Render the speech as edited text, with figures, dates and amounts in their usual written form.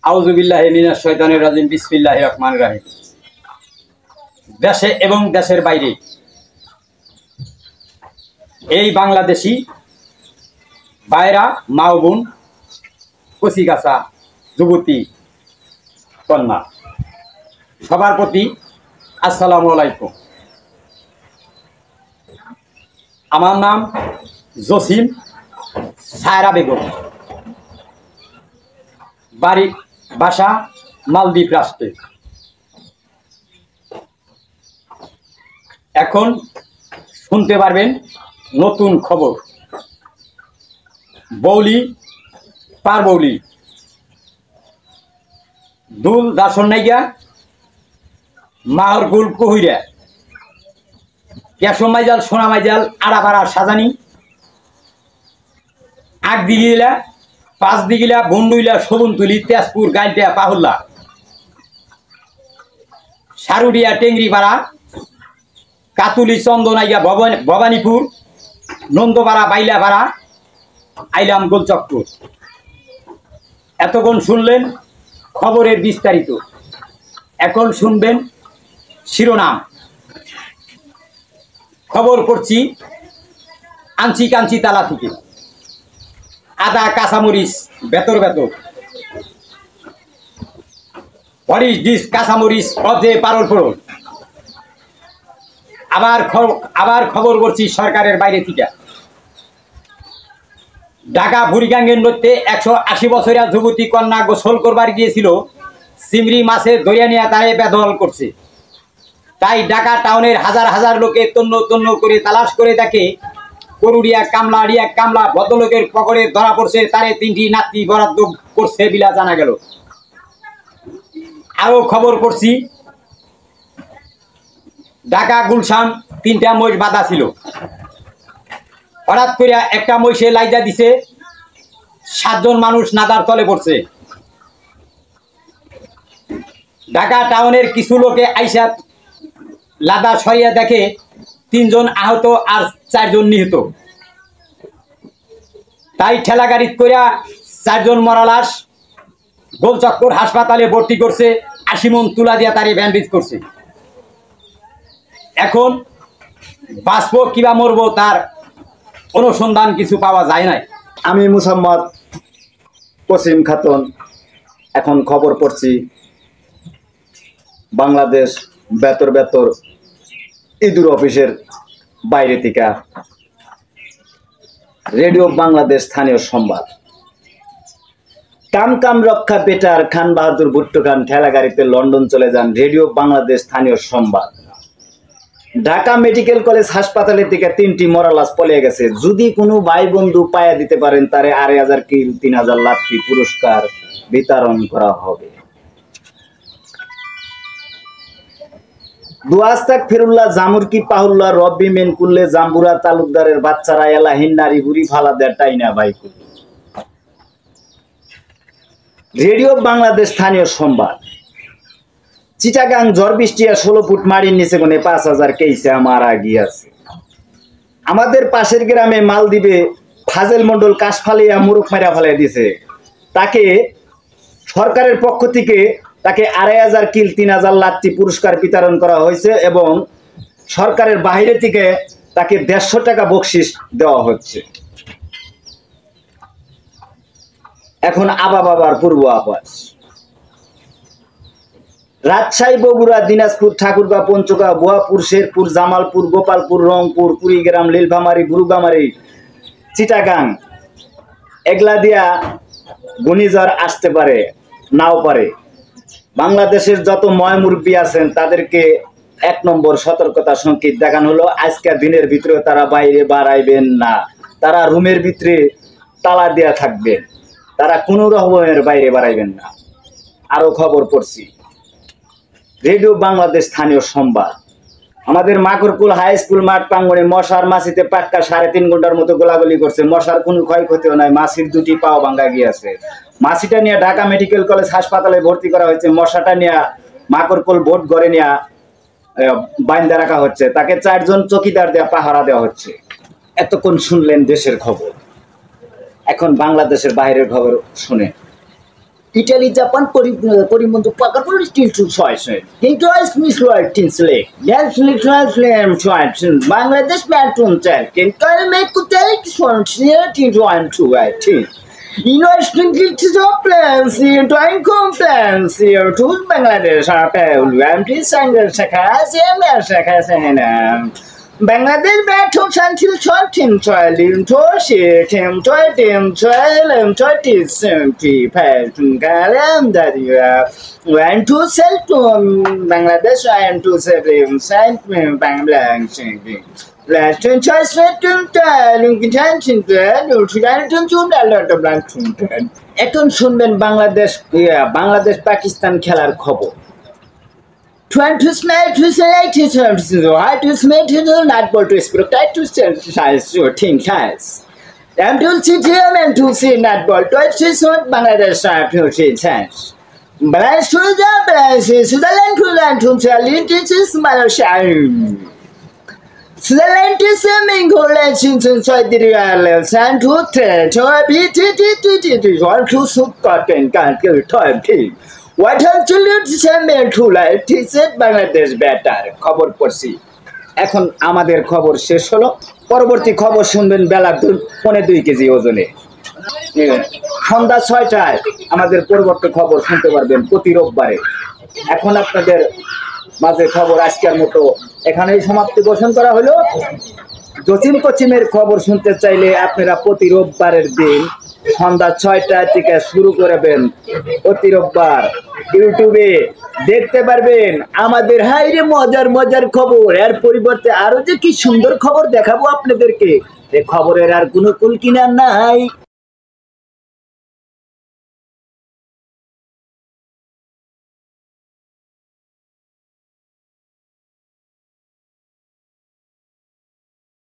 আউযুবিল্লাহি মিনাশ শাইতানির রাজিম। বিসমিল্লাহির রহমানির রহিম। দেশে এবং দেশের বাইরে এই বাংলাদেশি ভাইরা, মা ও বোন, কচিকাঁচা যুবতী কন্যা, সবার প্রতি আসসালামু আলাইকুম। আমার নাম জসিম সায়রা বেগম, বাড়ি বাসা মালদ্বীপ রাষ্ট্রে। এখন শুনতে পারবেন নতুন খবর। বৌলি পার বৌলি দুল দাসন নাইগা মাহর গুল কহিরা ক্যাশো মাইজাল সোনা মাইজাল আড়াপাড়া সাজানি আগ দিগিলা পাঁচ দিগিলা বন্ডুইলা শোভনতুলি তেজপুর গাইলটিয়া পাহুল্লা সারুডিয়া টেংরিপাড়া কাতুলি চন্দনাইয়া ভবানীপুর নন্দপাড়া বাইলাপাড়া আইলাম গোলচক্কর। এতক্ষণ শুনলেন খবরের বিস্তারিত, এখন শুনবেন শিরোনাম। খবর করছি আনছি কাঞ্চি তালা থেকে। আদা কাঁচামরিচ বেতর বেতর। হোয়াট ইজ দিস কাঁচামরিচ অজে পারল পড়ল। আবার খবর করছি সরকারের বাইরে থেকে। ঢাকা বুড়িগাঙ্গের নদীতে 180 বছরিয়া যুবতী কন্যা গোসল করবার গিয়েছিল, চিংড়ি মাছে ধরিয়া নিয়ে তারে বেদখল করছে। তাই ঢাকা টাউনের হাজার হাজার লোকে তন্ন তন্ন করে তালাশ করে দেখে করুড়িয়া কামলা ভদ্রলোকের পকেটে ধরা পড়ছে। তারে 3টি নাতি বরাদ্দ করছে বিলা জানা গেল। আরো খবর করছি ঢাকা গুলশান 3টা মহিষ বাঁধা ছিল। হঠাৎ করে একটা মহিষে লাইজা দিছে, 7 জন মানুষ নাদার তলে পড়ছে। ঢাকা টাউনের কিছু লোকে আইসা লাদা সরিয়া দেখে 3 জন আহত আর 4 জন নিহত। তাই ঠেলা গাড়ি করিয়া 4 জন মরা লাশ গোলচক্কর হাসপাতালে ভর্তি করছে। 80 মণ তুলা দিয়া তারে ব্যান্ডেজ করছে। এখন বাঁচবো কিবা মরবো তার অনুসন্ধান কিছু পাওয়া যায় নাই। আমি মুসাম্মদ কসিম খাতুন এখন খবর পড়ছি বাংলাদেশ বেতর ইদুর অফিসের বাইরে থেকে। রেডিও বাংলাদেশ স্থানীয় সংবাদ। কাম রক্ষা বেটার খান বাহাদুর ভুট্টো খান ঠেলা গাড়িতে লন্ডন চলে যান। রেডিও বাংলাদেশ স্থানীয় সংবাদ। ঢাকা মেডিকেল কলেজ হাসপাতালের থেকে 3টি মরা লাশ পলিয়ে গেছে। যদি কোনো ভাই বন্ধু পায়া দিতে পারেন তারে 2,500 কিল 3,000 লাখটি পুরস্কার বিতরণ করা হবে। দুয়াস্তাক ফিরুল্লাহ জামুরকি পাহুল্লা রব্বি মেনকুল্লে জাম্বুরা তালুকদারের বাচ্চারা এলাহিন নারী বুড়ি ফালা দেয় টাইনা বাইক। রেডিও বাংলাদেশ স্থানীয় সংবাদ। চিটাগাং ঝড় বৃষ্টিয়া 16 ফুট মাটির নিচে কোনে 5,000 কেইসে মারা গিয়েছে। আমাদের পাশের গ্রামে মালদ্বীপে ফাজেল মন্ডল কাশ ফালিয়া মুরুখ মারা ফেলে দিয়েছে। তাকে সরকারের পক্ষ থেকে তাকে 2,500 কিল 3,000 লাখটি পুরস্কার বিতরণ করা হয়েছে এবং সরকারের বাইরে থেকে তাকে 150 টাকা বকশিশ দেওয়া হচ্ছে। এখন বাবার পূর্ব আবাস। রাজশাহী, বগুড়া, দিনাজপুর, ঠাকুরগাঁও, পঞ্চগড়, বোয়াপুর, শেরপুর, জামালপুর, গোপালপুর, রংপুর, কুড়িগ্রাম, লীলফামারী, বুরুগামারী, চিটাগাং এগুলা দিয়া ঘূর্ণিঝড় আসতে পারে, নাও পারে। বাংলাদেশের যত ময়মুরব্বী আছেন তাদেরকে 1 নম্বর সতর্কতা সংকেত দেখানো হলো। আজকের দিনের ভিতরে তারা বাইরে বাড়াইবেন না, তারা রুমের ভিতরে তালা দেয়া থাকবেন, তারা কোনো রকমের বাইরে বাড়াইবেন না। আরো খবর পড়ছি রেডিও বাংলাদেশ স্থানীয় সংবাদ। আমাদের মাকরকুল হাই স্কুল মাঠ প্রাঙ্গণে মশার মাছিতে পাক্কা 3.5 ঘন্টার মতো গোলাগুলি করছে। মশার কোনো ক্ষয়ক্ষতিও নাই, মাছির 2টি পাও ভাঙ্গা গিয়েছে। মাছিটা নিয়ে ঢাকা মেডিকেল কলেজ হাসপাতালে ভর্তি করা হয়েছে। মশাটা নিয়ে মাকরকুল বোট ঘরে নিয়ে বাইন্দা রাখা হচ্ছে। তাকে 4 জন চকিদার দেওয়া পাহারা দেওয়া হচ্ছে। এতক্ষণ শুনলেন দেশের খবর, এখন বাংলাদেশের বাইরের খবর শুনে। Italy, Japan, Porimundo, Pacapur, still two choices. Enjoys Miss Lloyd Tinsley. Yes, little choice. Bangladesh bathroom check. Can I make to take one near to join to I think. You know, I think it's your plans here to complaints here to Bangladesh. Empty Sanger Sakas and Sakas and Bangladesh battles until shorting trial in Toshi, Tim Toy, Trial, Totis, Passion Galam that you have. Went to sell to Bangladesh and to sell him, sent me Bangladesh. Last choice to tell, intention to a lot of blank to turn. এখন শুনবেন বাংলাদেশ পাকিস্তান খেলার খবর। 20 snake to select his right to smith to not but to protect to size to think size. And to see him and to see not but to see what Bangladesh have to see chance. Bless to the blesses to the land to tell it is Malaysia. The land is a mingle legends inside the realities and to tell to a bit one to suit cotton can't go toy pig. What have to learn to send me to life? He said Bangladesh better. খবর পড়ছি এখন আমাদের খবর শেষ হলো পরবর্তী খবর শুনবেন বেলা 2.5 কেজি ওজনে সন্ধ্যা 6টায় আমাদের পরবর্তী খবর শুনতে পারবেন প্রতি রোববারে এখন আপনাদের মাঝে খবর আজকের মতো এখানেই সমাপ্তি ঘোষণা করা হলো জসিম কোচিমের খবর শুনতে চাইলে আপনারা প্রতি রোববারের দিন সন্ধ্যা 6টা থেকে শুরু করবেন প্রতি রোববার ইউটিউবে দেখতে পারবেন আমাদের হাইরে মজার খবর এর পরিবর্তে আরো যে কি সুন্দর খবর দেখাবো আপনাদেরকে এই খবরের আর কোনো কুল কিনার নাই।